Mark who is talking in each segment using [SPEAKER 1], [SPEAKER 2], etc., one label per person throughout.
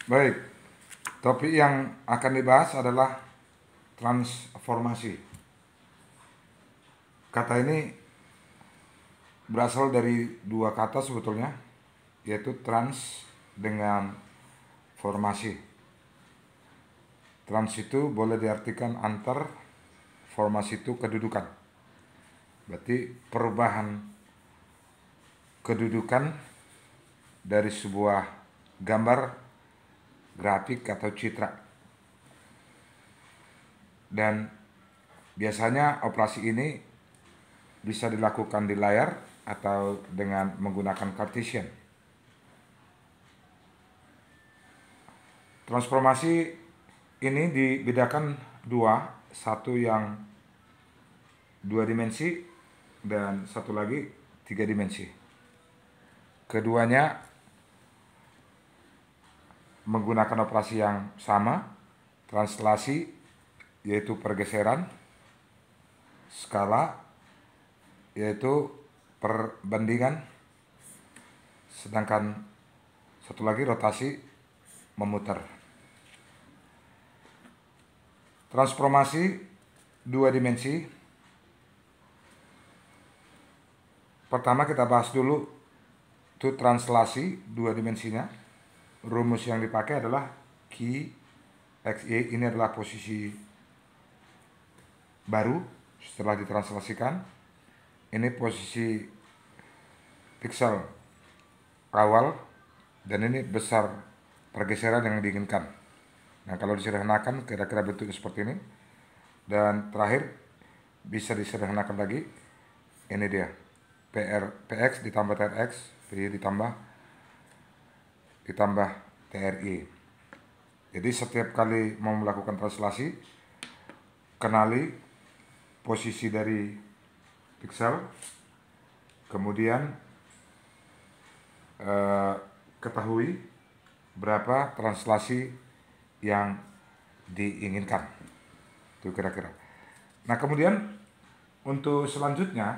[SPEAKER 1] Baik, topik yang akan dibahas adalah transformasi. Kata ini berasal dari dua kata sebetulnya, yaitu trans dengan formasi. Trans itu boleh diartikan antar, formasi itu kedudukan. Berarti perubahan kedudukan dari sebuah gambar, grafik atau citra. Dan biasanya operasi ini bisa dilakukan di layar atau dengan menggunakan Cartesian. Transformasi ini dibedakan dua, satu yang dua dimensi dan satu lagi tiga dimensi. Keduanya menggunakan operasi yang sama, translasi yaitu pergeseran, skala yaitu perbandingan, sedangkan satu lagi rotasi memutar. Transformasi dua dimensi. Pertama kita bahas dulu itu translasi dua dimensinya. Rumus yang dipakai adalah Q, X, Y. Ini adalah posisi baru setelah ditranslasikan. Ini posisi piksel awal dan ini besar pergeseran yang diinginkan. Nah, kalau disederhanakan kira-kira bentuknya seperti ini. Dan terakhir bisa disederhanakan lagi. Ini dia. PX ditambah TRX, PY ditambah TRI. Jadi setiap kali mau melakukan translasi, kenali posisi dari piksel, kemudian ketahui berapa translasi yang diinginkan. Itu kira-kira. Nah, kemudian untuk selanjutnya,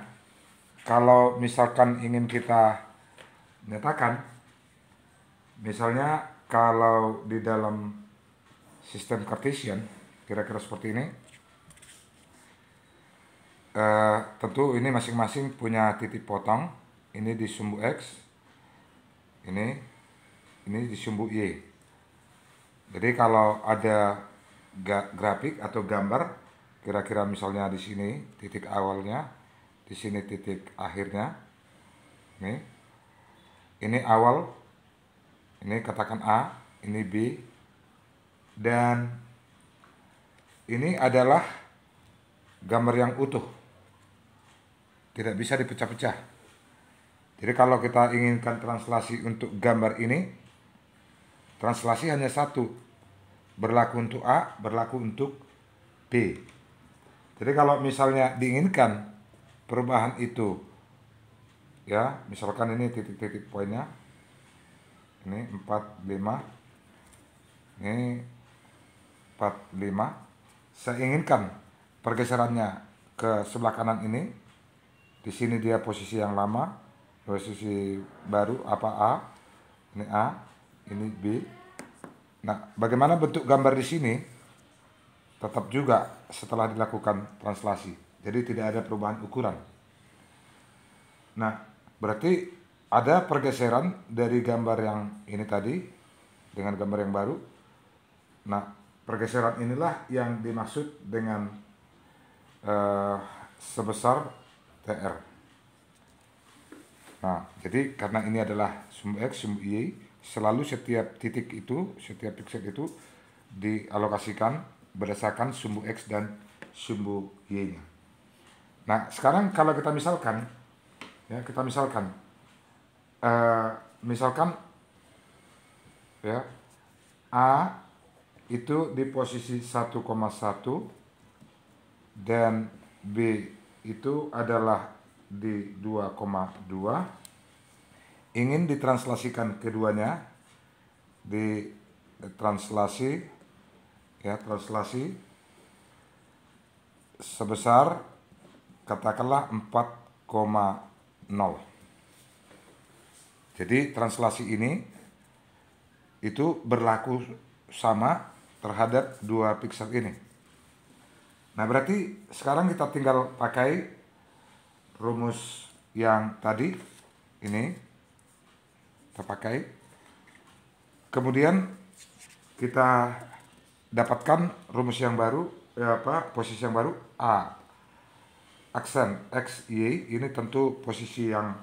[SPEAKER 1] kalau misalkan ingin kita nyatakan, misalnya kalau di dalam sistem Cartesian, kira-kira seperti ini, tentu ini masing-masing punya titik potong. Ini di sumbu X, ini di sumbu Y. Jadi kalau ada grafik atau gambar, kira-kira misalnya di sini titik awalnya, di sini titik akhirnya. Ini awal, ini katakan A, ini B, dan ini adalah gambar yang utuh, tidak bisa dipecah-pecah. Jadi kalau kita inginkan translasi untuk gambar ini, translasi hanya satu, berlaku untuk A, berlaku untuk B. Jadi kalau misalnya diinginkan perubahan itu, ya misalkan ini titik-titik poinnya, ini 45, ini 45, saya inginkan pergeserannya ke sebelah kanan ini. Di sini dia posisi yang lama, posisi baru apa A, ini B. Nah, bagaimana bentuk gambar di sini? Tetap juga setelah dilakukan translasi. Jadi tidak ada perubahan ukuran. Nah, berarti ada pergeseran dari gambar yang ini tadi dengan gambar yang baru. Nah, pergeseran inilah yang dimaksud dengan sebesar TR. Nah, jadi karena ini adalah sumbu X, sumbu Y, selalu setiap titik itu, setiap piksel itu dialokasikan berdasarkan sumbu X dan sumbu Y-nya. Nah, sekarang kalau kita misalkan, ya misalkan ya A itu di posisi 1,1 dan B itu adalah di 2,2. Ingin ditranslasikan keduanya, di translasi sebesar katakanlah 4,0. Jadi translasi ini itu berlaku sama terhadap dua pixel ini. Nah, berarti sekarang kita tinggal pakai rumus yang tadi ini, kita pakai. Kemudian kita dapatkan rumus yang baru, posisi yang baru A aksen X, Y, ini tentu posisi yang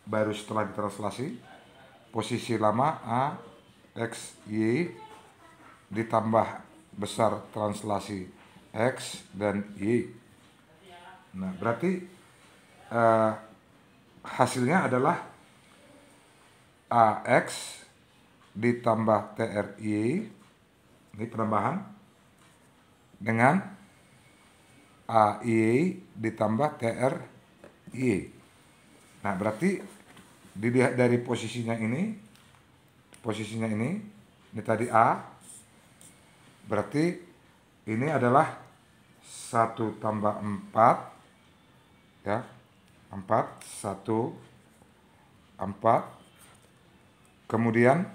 [SPEAKER 1] baru setelah ditranslasi. Posisi lama A, X, Y ditambah besar translasi X dan Y. Nah, berarti hasilnya adalah AX ditambah TRY, ini penambahan, dengan AY ditambah TRY. Nah, berarti dilihat dari posisinya ini tadi A, berarti ini adalah 1 tambah 4, ya, 4, 1, 4, kemudian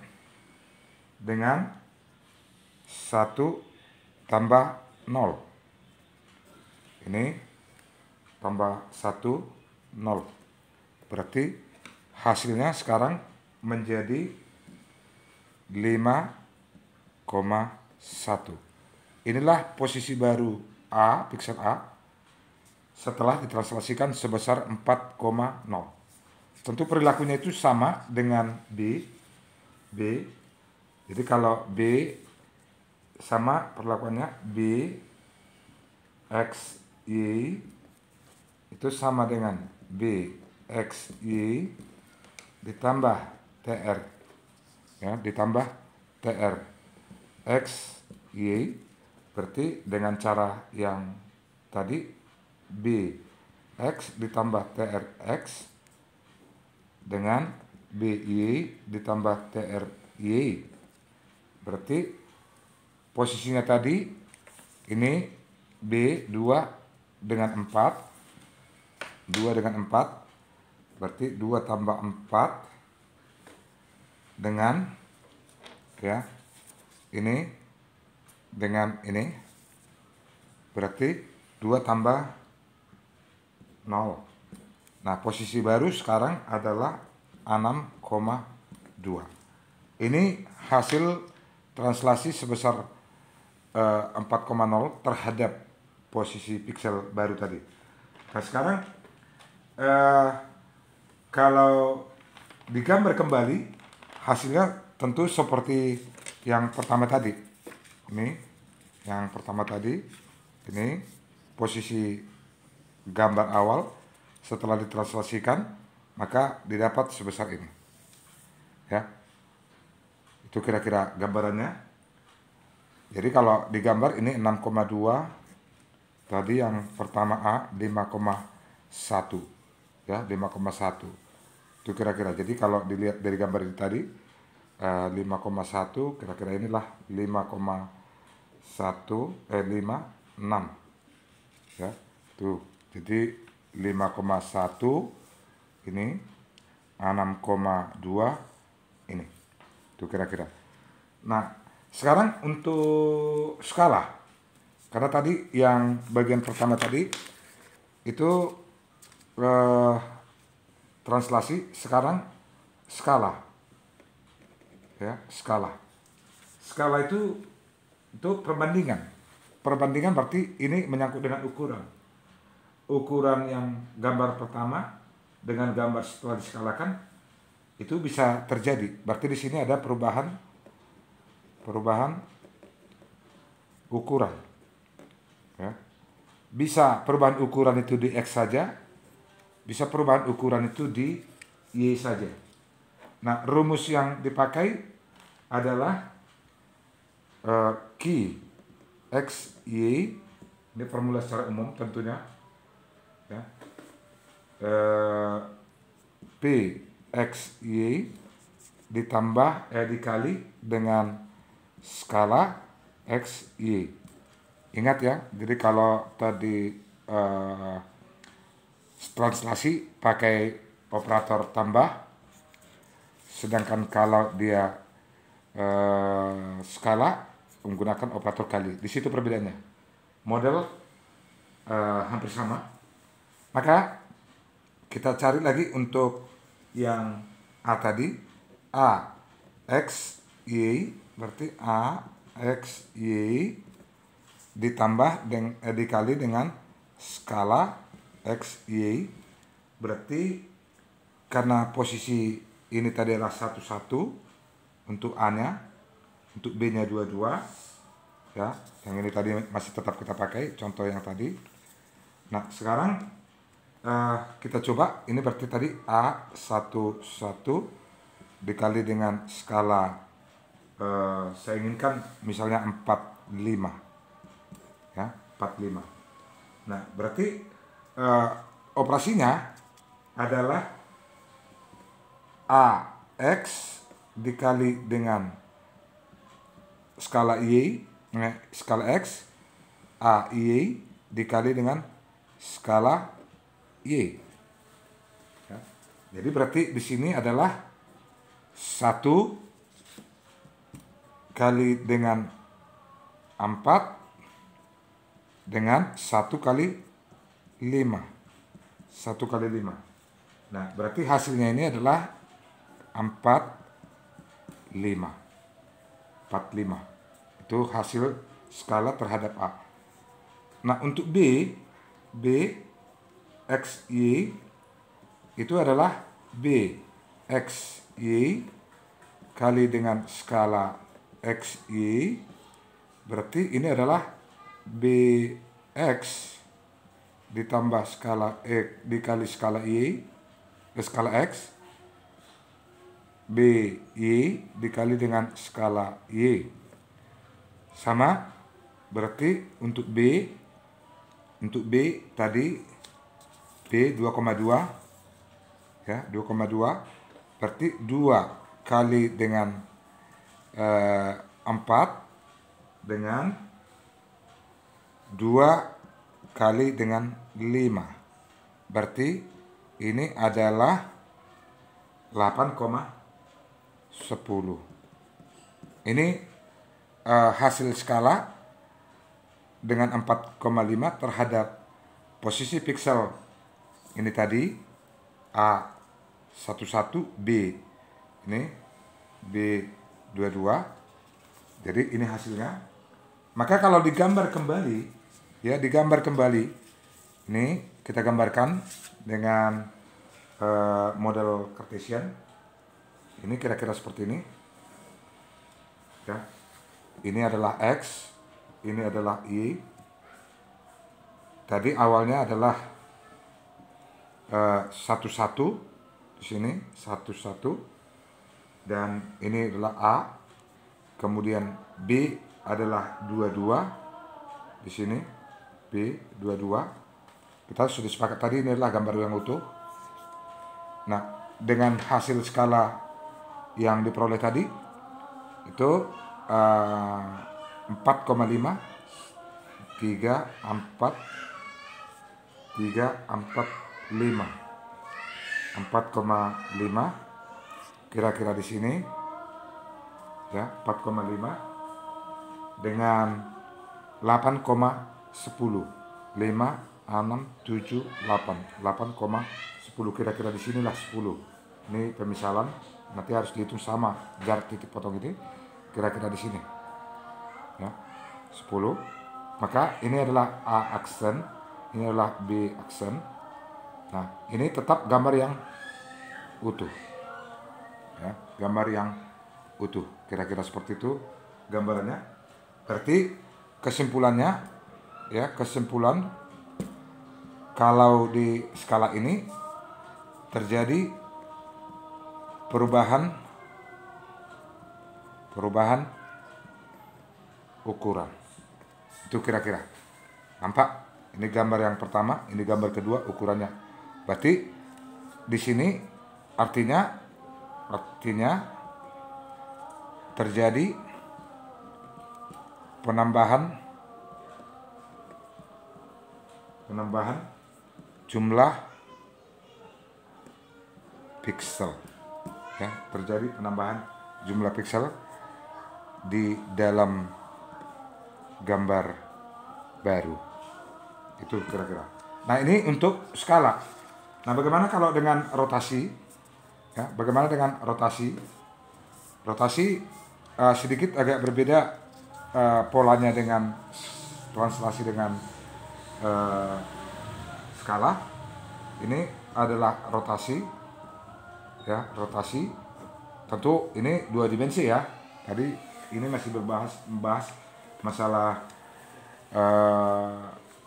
[SPEAKER 1] dengan 1 tambah 0. Ini tambah 1, 0. Berarti hasilnya sekarang menjadi 5,1. Inilah posisi baru A, pixel A, setelah ditranslasikan sebesar 4,0. Tentu perilakunya itu sama dengan B. Jadi kalau B sama perlakuannya B X Y itu sama dengan B X Y ditambah TR, ya, ditambah TR X Y, berarti dengan cara yang tadi B X ditambah TR X dengan BY ditambah TRY. Berarti posisinya tadi ini B2 dengan 4. 2 dengan 4. Berarti 2 tambah 4 dengan, ya, ini dengan ini. Berarti 2 tambah 0. Nah, posisi baru sekarang adalah 6,2. Ini hasil translasi sebesar 4,0 terhadap posisi pixel baru tadi. Nah, sekarang kalau digambar kembali, hasilnya tentu seperti yang pertama tadi. Ini yang pertama tadi, ini posisi gambar awal. Setelah ditranslasikan, maka didapat sebesar ini, ya. Itu kira-kira gambarannya. Jadi kalau digambar ini 6,2, tadi yang pertama A 5,1, ya, 5,1. Itu kira-kira. Jadi kalau dilihat dari gambar ini tadi 5,1, kira-kira inilah 5,6, ya. Tuh. Jadi 5,1 ini, 6,2 ini. Itu kira-kira. Nah, sekarang untuk skala. Karena tadi yang bagian pertama tadi itu translasi, sekarang skala. Ya, skala. Skala itu perbandingan. Perbandingan berarti ini menyangkut dengan ukuran. Ukuran yang gambar pertama dengan gambar setelah diskalakan itu bisa terjadi. Berarti di sini ada perubahan ukuran. Ya. Bisa perubahan ukuran itu di X saja, bisa perubahan ukuran itu di Y saja. Nah, rumus yang dipakai adalah Q X Y. Ini formula secara umum tentunya. Ya. P X Y ditambah dikali dengan skala X Y. Ingat ya, jadi kalau tadi translasi pakai operator tambah, sedangkan kalau dia skala menggunakan operator kali. Di situ perbedaannya. Model hampir sama. Maka kita cari lagi untuk yang A tadi. A X Y berarti A X Y ditambah dikali dengan skala X Y, berarti karena posisi ini tadi adalah 11 untuk A nya, untuk B nya 22 ya, yang ini tadi masih tetap kita pakai contoh yang tadi. Nah sekarang kita coba, ini berarti tadi A11 dikali dengan skala saya inginkan misalnya 45 ya, 45. Nah berarti operasinya adalah AX dikali dengan skala Y, skala X, AY dikali dengan skala Y. Ya. Jadi berarti di sini adalah 1 kali dengan 4 dengan 1 kali 5. 1 kali 5. Nah, berarti hasilnya ini adalah 45. Itu hasil skala terhadap A. Nah, untuk B X Y itu adalah B X Y kali dengan skala X Y, berarti ini adalah BX ditambah skala X dikali skala Y skala X, BY dikali dengan skala Y sama, berarti untuk B tadi B 2,2 ya, 2,2 berarti 2 kali dengan 4 dengan 2 kali dengan 5, berarti ini adalah 8,10. Ini hasil skala dengan 4,5 terhadap posisi piksel ini tadi A11B, ini B22. Jadi ini hasilnya. Maka kalau digambar kembali ya, ini kita gambarkan dengan model Cartesian. Ini kira-kira seperti ini ya. Ini adalah X, ini adalah Y. Tadi awalnya adalah 11 di sini, 11, dan ini adalah A. Kemudian B adalah 22 di sini, B 22. Kita sudah sepakat tadi ini adalah gambar yang utuh. Nah, dengan hasil skala yang diperoleh tadi itu 4,5 3, 4 5 4,5 kira-kira di sini ya, 4,5 dengan 8,10 5 6 7 8 8,10 kira-kira di sinilah 10. Ini pemisalan, nanti harus dihitung sama jarak titik potong ini kira-kira di sini ya, 10. Maka ini adalah A aksen, ini adalah B aksen. Nah, ini tetap gambar yang utuh ya, gambar yang utuh, kira-kira seperti itu gambarannya. Berarti kesimpulannya ya, kesimpulan kalau di skala ini terjadi perubahan ukuran. Itu kira-kira. Nampak? Ini gambar yang pertama, ini gambar kedua ukurannya. Berarti di sini artinya terjadi penambahan jumlah piksel ya, terjadi penambahan jumlah piksel di dalam gambar baru. Itu kira-kira. Nah, ini untuk skala. Nah, bagaimana kalau dengan rotasi? Ya, bagaimana dengan rotasi? Rotasi sedikit agak berbeda polanya dengan translasi dengan skala. Ini adalah rotasi, ya, rotasi. Tentu ini 2 dimensi ya. Tadi ini masih membahas masalah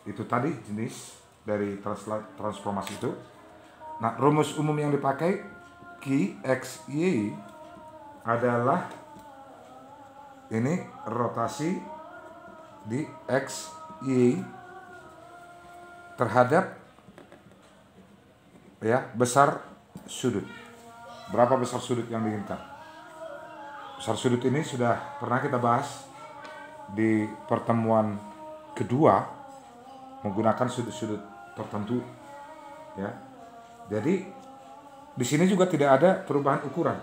[SPEAKER 1] itu tadi jenis dari transformasi itu. Nah, rumus umum yang dipakai Q, X, Y adalah ini rotasi di X, Y terhadap ya besar sudut. Berapa besar sudut yang diinginkan? Besar sudut ini sudah pernah kita bahas di pertemuan kedua menggunakan sudut-sudut tertentu, ya. Jadi di sini juga tidak ada perubahan ukuran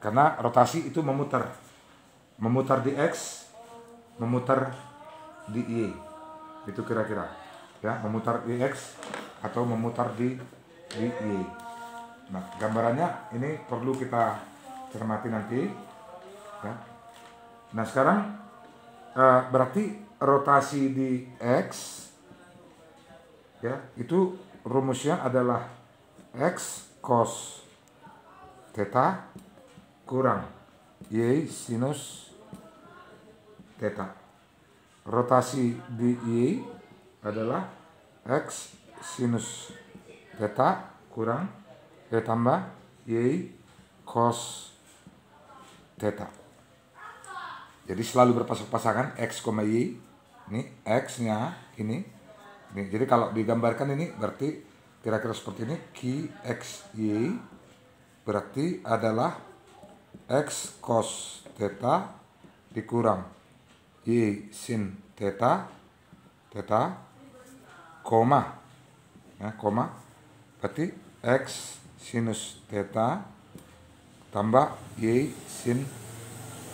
[SPEAKER 1] karena rotasi itu memutar di X, memutar di Y. Itu kira-kira, ya, memutar di X atau memutar di Y. Nah, gambarannya ini perlu kita cermati nanti, ya. Nah, sekarang berarti rotasi di X, ya, itu rumusnya adalah X cos theta kurang Y sinus theta. Rotasi di Y adalah X sinus theta kurang tambah Y cos theta. Jadi selalu berpasang-pasangan X, Y. Ini X-nya ini. Jadi kalau digambarkan ini berarti kira-kira seperti ini. Q, X, Y berarti adalah X cos theta dikurang Y sin theta, koma, ya, koma, berarti X sinus theta tambah Y sin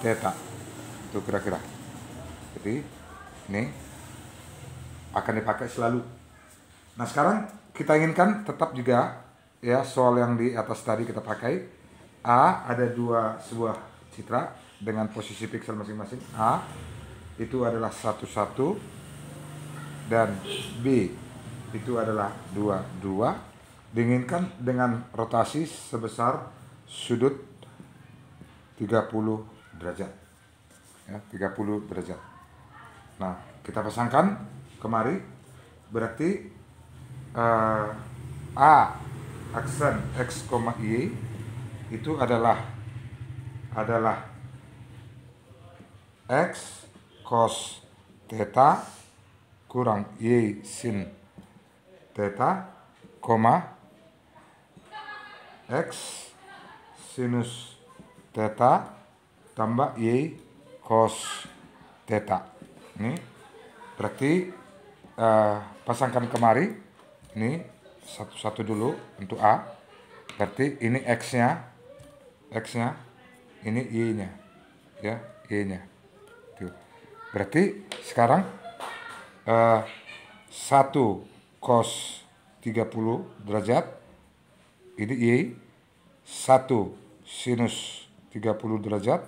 [SPEAKER 1] theta. Itu kira-kira. Jadi ini akan dipakai selalu. Nah, sekarang kita inginkan tetap juga, ya, soal yang di atas tadi kita pakai. A ada sebuah citra dengan posisi piksel masing-masing. A itu adalah 1,1 dan B itu adalah 2,2. Diinginkan dengan rotasi sebesar sudut 30 derajat. Ya, 30 derajat. Nah, kita pasangkan kemari. Berarti A aksen X, Y itu adalah X cos theta kurang Y sin theta, X sinus theta tambah Y cos theta. Ini berarti pasangkan kemari. Ini satu-satu dulu untuk A. Berarti ini X-nya, ini Y-nya, ya, Y-nya. Tuh. Berarti sekarang 1 cos 30 derajat ini Y, 1 sinus 30 derajat,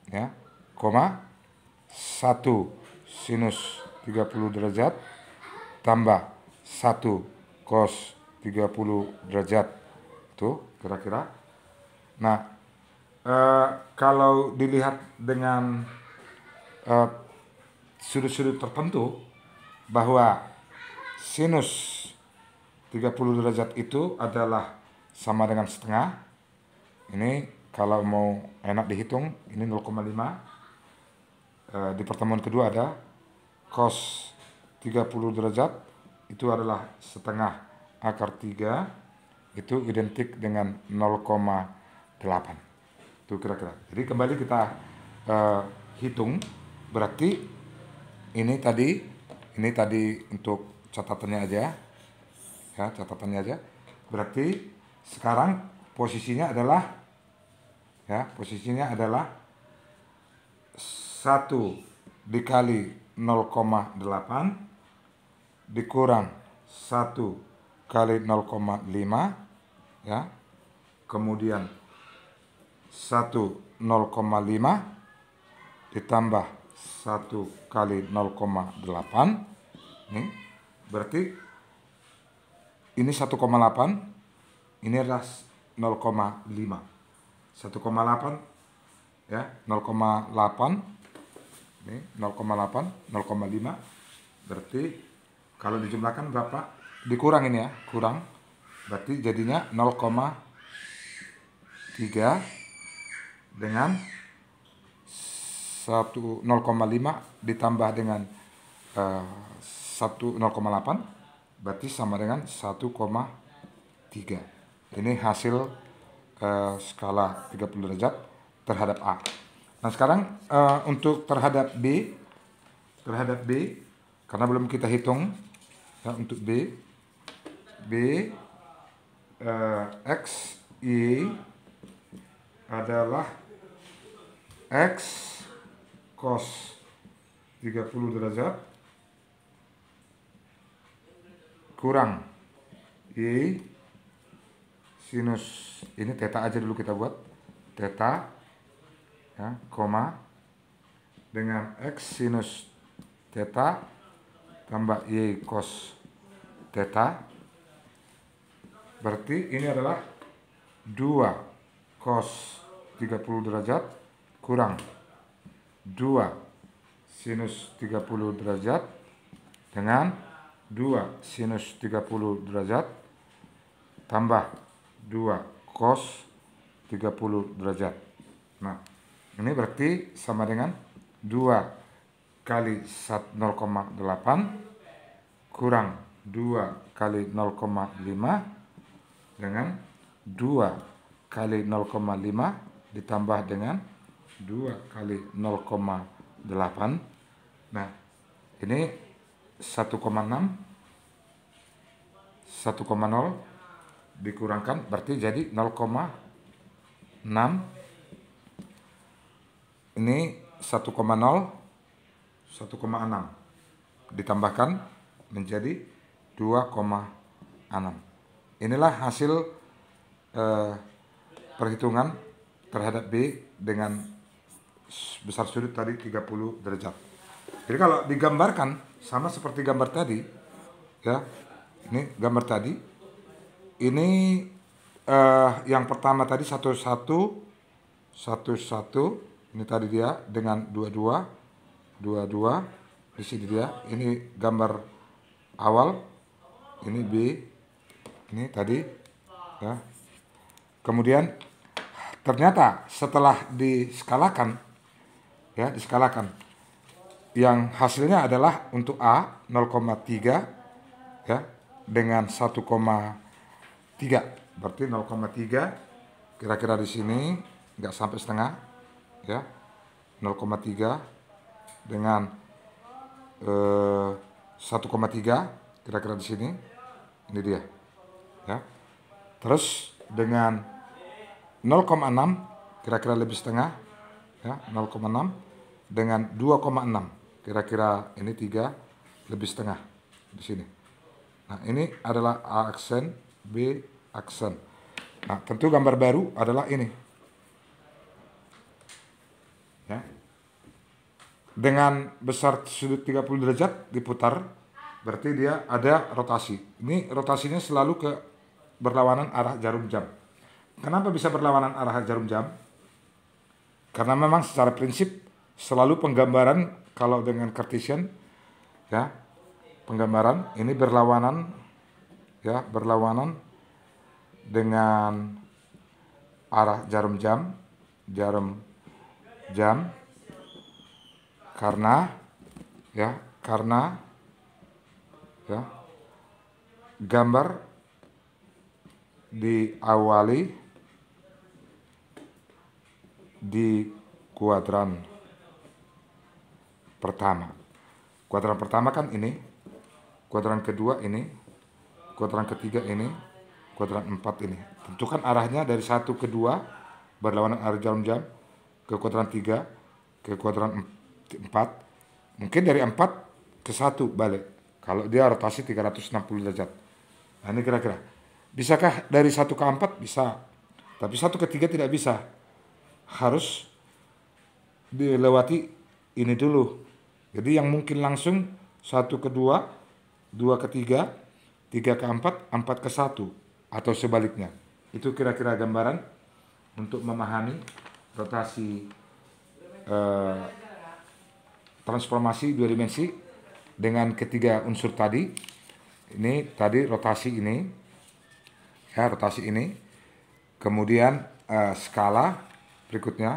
[SPEAKER 1] ya, 1 sinus 30 derajat tambah 1 cos 30 derajat. Tuh kira-kira. Nah, kalau dilihat dengan sudut-sudut tertentu bahwa sinus 30 derajat itu adalah sama dengan setengah. Ini kalau mau enak dihitung, ini 0,5. Di pertemuan kedua ada cos 30 derajat itu adalah setengah akar 3, itu identik dengan 0,8. Itu kira-kira. Jadi kembali kita hitung. Berarti ini tadi untuk catatannya aja, ya, catatannya aja. Berarti sekarang posisinya adalah 1 dikali 0,8 dikurang 1 kali 0,5 ya. Kemudian 0,5 ditambah 1 kali 0,8. Nih, berarti ini 1,8, ini adalah 0,5. 1,8 ya, 0,8. Ini 0,8, 0,5. Berarti kalau dijumlahkan berapa? Dikurang ini ya, kurang. Berarti jadinya 0,3 dengan 0,5 ditambah dengan 0,8 berarti sama dengan 1,3. Ini hasil skala 30 derajat terhadap A. Nah sekarang untuk terhadap B karena belum kita hitung ya, untuk B X Y adalah X cos 30 derajat kurang Y sinus, ini theta aja dulu kita buat, theta ya, koma dengan X sinus theta tambah Y cos theta. Berarti ini adalah 2 cos 30 derajat kurang 2 sinus 30 derajat dengan 2 sinus 30 derajat tambah 2 cos 30 derajat. Nah, ini berarti sama dengan 2 kali 0,8 kurang 2 kali 0,5 dengan 2 kali 0,5 ditambah dengan 2 kali 0,8. Nah, ini 1,0 dikurangkan berarti jadi 0,6. Ini 1,6 ditambahkan menjadi 2,6. Inilah hasil perhitungan terhadap B dengan besar sudut tadi 30 derajat. Jadi kalau digambarkan sama seperti gambar tadi ya. Ini gambar tadi. Ini yang pertama tadi 11 ini tadi dia dengan 22 di sini dia. Ini gambar awal. Ini B. Ini tadi ya. Kemudian ternyata setelah diskalakan ya, yang hasilnya adalah untuk A 0,3 ya dengan 1,3. Berarti 0,3 kira-kira di sini nggak sampai setengah ya. 0,3 dengan 1,3 kira-kira di sini. Ini dia. Ya. Terus dengan 0,6 kira-kira lebih setengah ya, 0,6 dengan 2,6 kira-kira ini 3 lebih setengah di sini. Nah, ini adalah A aksen, B aksen. Nah, tentu gambar baru adalah ini. Ya. Dengan besar sudut 30 derajat diputar, berarti dia ada rotasi. Ini rotasinya selalu ke berlawanan arah jarum jam. Kenapa bisa berlawanan arah jarum jam? Karena memang secara prinsip selalu penggambaran kalau dengan Cartesian ya, penggambaran ini berlawanan ya, berlawanan dengan arah jarum jam karena ya gambar diawali di kuadran pertama. Kuadran pertama kan ini, kuadran kedua ini, kuadran ketiga ini, kuadran 4 ini. Tentukan arahnya dari 1 ke 2 berlawanan arah jarum jam, ke kuadran 3, ke kuadran 4, mungkin dari 4 ke 1 balik. Kalau dia rotasi 360 derajat. Nah, ini kira-kira. Bisakah dari 1 ke 4? Bisa. Tapi 1 ke 3 tidak bisa. Harus dilewati ini dulu. Jadi yang mungkin langsung 1 ke 2, 2 ke 3, 3 ke 4, 4 ke 1. Atau sebaliknya. Itu kira-kira gambaran untuk memahami rotasi transformasi 2 dimensi dengan ketiga unsur tadi. Ini tadi rotasi ini, ya rotasi ini. Kemudian skala berikutnya